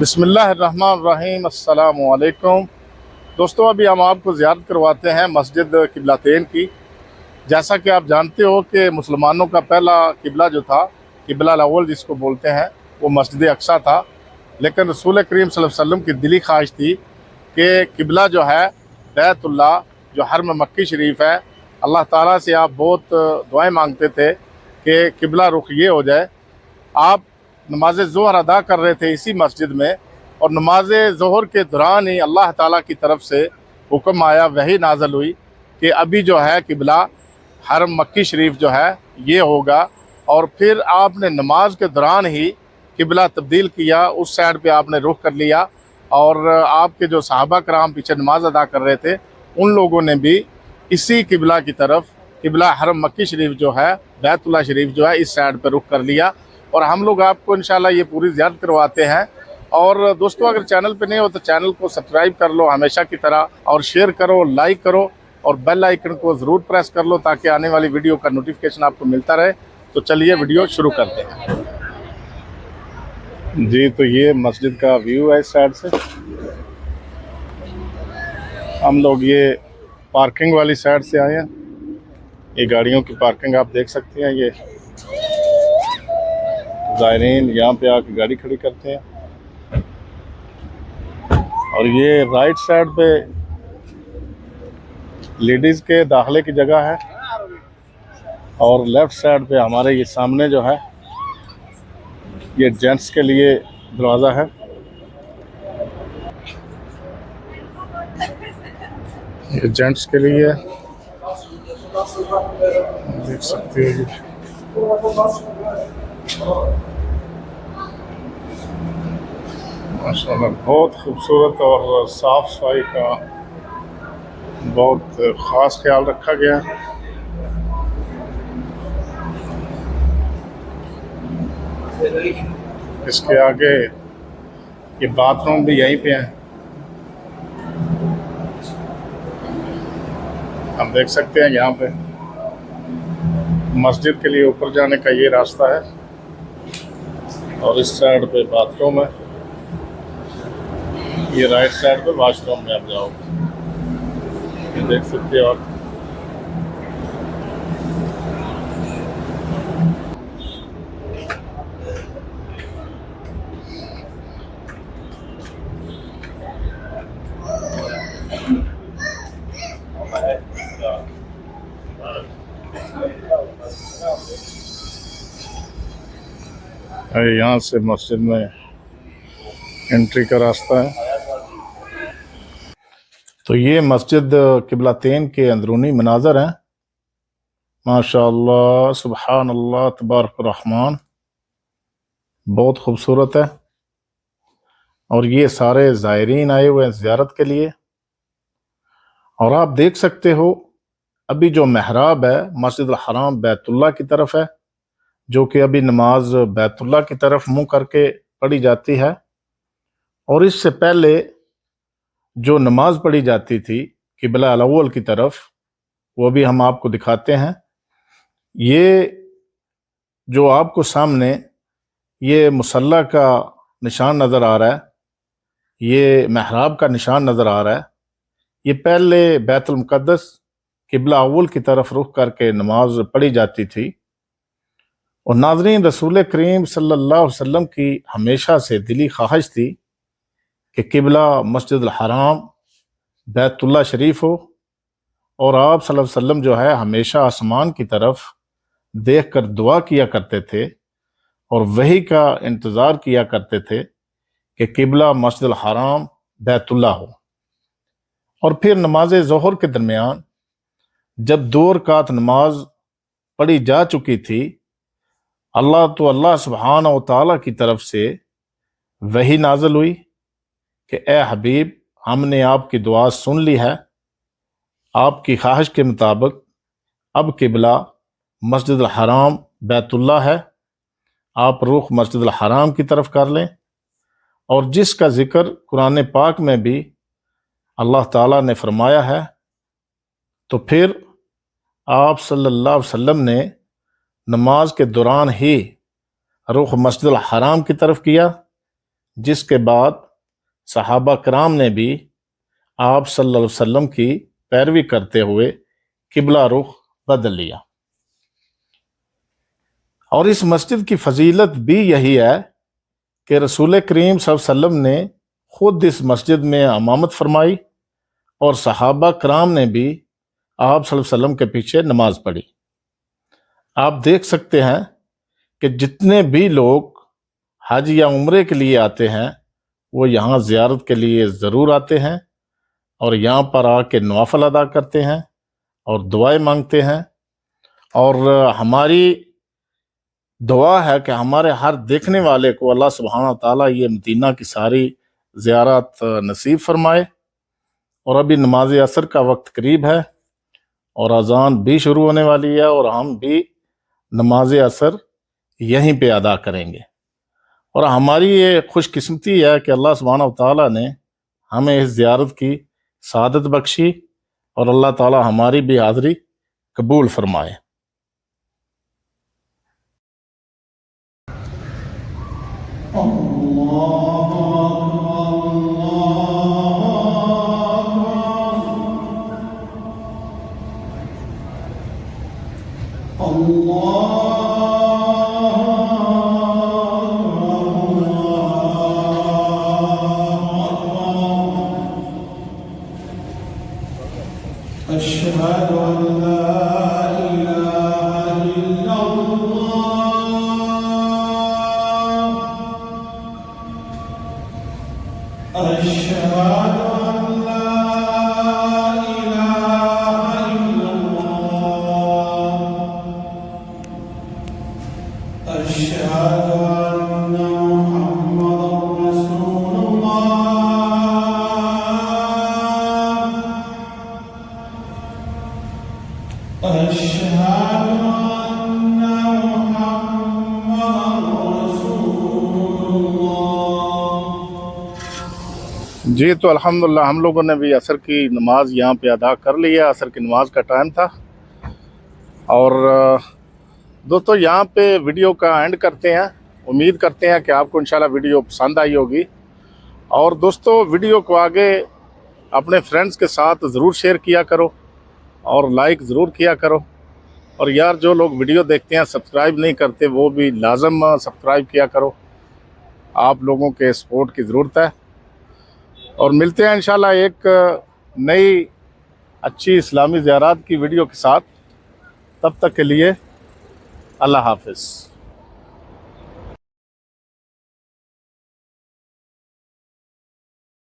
بسم اللہ الرحمن الرحیم۔ السلام علیکم دوستو، ابھی ہم آپ کو زیارت کرواتے ہیں مسجد قبلتین کی۔ جیسا کہ آپ جانتے ہو کہ مسلمانوں کا پہلا قبلہ جو تھا، قبلہ الاول جس کو بولتے ہیں، وہ مسجد اقصیٰ تھا۔ لیکن رسول کریم صلی اللہ علیہ وسلم کی دلی خواہش تھی کہ قبلہ جو ہے بیت اللہ، جو حرم مکی شریف ہے، اللہ تعالیٰ سے آپ بہت دعائیں مانگتے تھے کہ قبلہ رخ یہ ہو جائے۔ آپ نماز ظہر ادا کر رہے تھے اسی مسجد میں، اور نماز ظہر کے دوران ہی اللہ تعالیٰ کی طرف سے حکم آیا، وحی نازل ہوئی کہ ابھی جو ہے قبلہ حرم مکی شریف جو ہے یہ ہوگا۔ اور پھر آپ نے نماز کے دوران ہی قبلہ تبدیل کیا، اس سائڈ پہ آپ نے رخ کر لیا، اور آپ کے جو صحابہ کرام پیچھے نماز ادا کر رہے تھے ان لوگوں نے بھی اسی قبلہ کی طرف، قبلہ حرم مکی شریف جو ہے، بیت اللہ شریف جو ہے، اس سائڈ پہ رخ کر لیا۔ اور ہم لوگ آپ کو انشاءاللہ یہ پوری زیارت کرواتے ہیں۔ اور دوستو، اگر چینل پہ نہیں ہو تو چینل کو سبسکرائب کر لو ہمیشہ کی طرح، اور شیئر کرو، لائک کرو، اور بیل آئیکن کو ضرور پریس کر لو تاکہ آنے والی ویڈیو کا نوٹیفیکیشن آپ کو ملتا رہے۔ تو چلیے ویڈیو شروع کرتے ہیں۔ جی، تو یہ مسجد کا ویو ہے اس سائڈ سے۔ ہم لوگ یہ پارکنگ والی سائڈ سے آئے ہیں۔ یہ گاڑیوں کی پارکنگ آپ دیکھ سکتے ہیں، یہ زائرین یہاں پہ آ کے گاڑی کھڑی کرتے ہیں۔ اور یہ رائٹ سائڈ پہ لیڈیز کے داخلے کی جگہ ہے، اور لیفٹ سائڈ پہ ہمارے یہ سامنے جو ہے یہ جینٹس کے لیے دروازہ ہے۔ یہ جینٹس کے لیے دیکھ سکتے ہیں۔ ماشاءاللہ بہت خوبصورت اور صاف صفائی کا بہت خاص خیال رکھا گیا ہے۔ اس کے آگے یہ باتھ روم بھی یہیں پہ ہیں، ہم دیکھ سکتے ہیں۔ یہاں پہ مسجد کے لیے اوپر جانے کا یہ راستہ ہے، اور اس سائڈ پہ باتھ روم ہے۔ یہ رائٹ سائڈ پہ واش روم میں آپ جاؤ گے، یہ دیکھ سکتے ہو آپ۔ یہاں سے مسجد میں انٹری کا راستہ ہے۔ تو یہ مسجد قبلتین کے اندرونی مناظر ہیں۔ ماشاءاللہ، سبحان اللہ، تبارک الرحمن، بہت خوبصورت ہے۔ اور یہ سارے زائرین آئے ہوئے ہیں زیارت کے لیے۔ اور آپ دیکھ سکتے ہو ابھی جو محراب ہے مسجد الحرام بیت اللہ کی طرف ہے، جو کہ ابھی نماز بیت اللہ کی طرف منہ کر کے پڑھی جاتی ہے۔ اور اس سے پہلے جو نماز پڑھی جاتی تھی قبلہ الاول کی طرف، وہ بھی ہم آپ کو دکھاتے ہیں۔ یہ جو آپ کو سامنے یہ مصلی کا نشان نظر آ رہا ہے، یہ محراب کا نشان نظر آ رہا ہے، یہ پہلے بیت المقدس قبلہ اول کی طرف رخ کر کے نماز پڑھی جاتی تھی۔ اور ناظرین، رسول کریم صلی اللہ علیہ وسلم کی ہمیشہ سے دلی خواہش تھی کہ قبلہ مسجد الحرام بیت اللہ شریف ہو، اور آپ صلی اللہ علیہ وسلم جو ہے ہمیشہ آسمان کی طرف دیکھ کر دعا کیا کرتے تھے، اور وحی کا انتظار کیا کرتے تھے کہ قبلہ مسجد الحرام بیت اللہ ہو۔ اور پھر نماز ظہر کے درمیان جب 2 رکعت نماز پڑھی جا چکی تھی، اللہ سبحانہ و تعالیٰ کی طرف سے وحی نازل ہوئی کہ اے حبیب، ہم نے آپ کی دعا سن لی ہے، آپ کی خواہش کے مطابق اب قبلہ مسجد الحرام بیت اللہ ہے، آپ رخ مسجد الحرام کی طرف کر لیں۔ اور جس کا ذکر قرآن پاک میں بھی اللہ تعالیٰ نے فرمایا ہے، تو پھر آپ صلی اللہ علیہ وسلم نے نماز کے دوران ہی رخ مسجد الحرام کی طرف کیا، جس کے بعد صحابہ کرام نے بھی آپ صلی اللہ علیہ وسلم کی پیروی کرتے ہوئے قبلہ رخ بدل لیا۔ اور اس مسجد کی فضیلت بھی یہی ہے کہ رسول کریم صلی اللہ علیہ وسلم نے خود اس مسجد میں امامت فرمائی اور صحابہ کرام نے بھی آپ صلی اللہ علیہ وسلم کے پیچھے نماز پڑھی۔ آپ دیکھ سکتے ہیں کہ جتنے بھی لوگ حج یا عمرے کے لیے آتے ہیں وہ یہاں زیارت کے لیے ضرور آتے ہیں اور یہاں پر آ کے نوافل ادا کرتے ہیں اور دعائیں مانگتے ہیں، اور ہماری دعا ہے کہ ہمارے ہر دیکھنے والے کو اللہ سبحانہ تعالیٰ یہ مدینہ کی ساری زیارت نصیب فرمائے۔ اور ابھی نماز عصر کا وقت قریب ہے اور اذان بھی شروع ہونے والی ہے، اور ہم بھی نماز عصر یہیں پہ ادا کریں گے۔ اور ہماری یہ خوش قسمتی ہے کہ اللہ سبحانہ تعالیٰ نے ہمیں اس زیارت کی سعادت بخشی، اور اللہ تعالیٰ ہماری بھی حاضری قبول فرمائے۔ أشهد أن لا إله إلا الله أشهد أن لا إله إلا الله أشهد أن محمدا رسول الله أشهد أن محمدا رسول الله۔ جی تو الحمدللہ ہم لوگوں نے بھی عصر کی نماز یہاں پہ ادا کر لی ہے۔ عصر کی نماز کا ٹائم تھا، اور دوستو یہاں پہ ویڈیو کا اینڈ کرتے ہیں۔ امید کرتے ہیں کہ آپ کو انشاءاللہ ویڈیو پسند آئی ہوگی، اور دوستو ویڈیو کو آگے اپنے فرینڈز کے ساتھ ضرور شیئر کیا کرو اور لائک ضرور کیا کرو، اور یار جو لوگ ویڈیو دیکھتے ہیں سبسکرائب نہیں کرتے وہ بھی لازم سبسکرائب کیا کرو، آپ لوگوں کے سپورٹ کی ضرورت ہے۔ اور ملتے ہیں انشاءاللہ ایک نئی اچھی اسلامی زیارات کی ویڈیو کے ساتھ، تب تک کے لیے اللہ حافظ۔